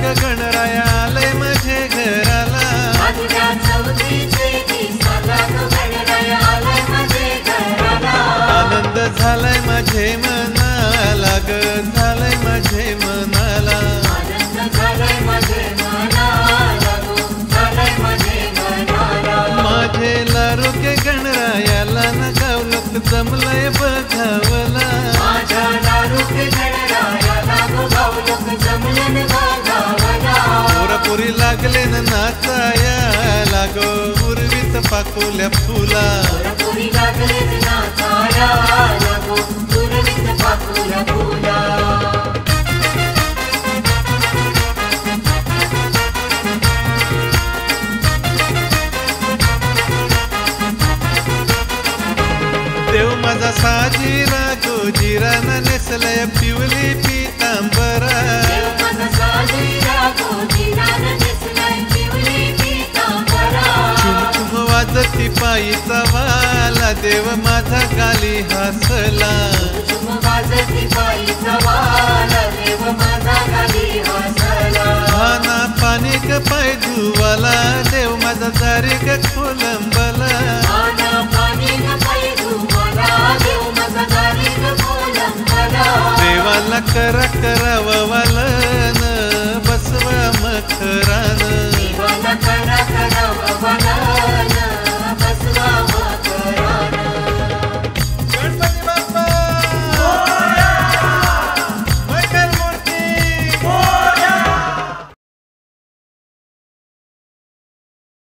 ग गणराया आलंय माझे घराला आनंद झालाय माझे मनाला ग झालाय माझे मनाला माझे लारोके गणरायाला ना गावलोक जमलंय बघावला पुरी लागले न नाचाया लागो उर्वीत पाकुल्या फुला देव माझा साजीरा गोजीराना नेसलय पिवली पितांबरा चुमचुम वाजती पायीचा वाला देव माझा गाली हसला भाना पाणी ग पाय धुवाला देव माझा दारी ग खोलंबला देवाला करा करावं बसवा मखरान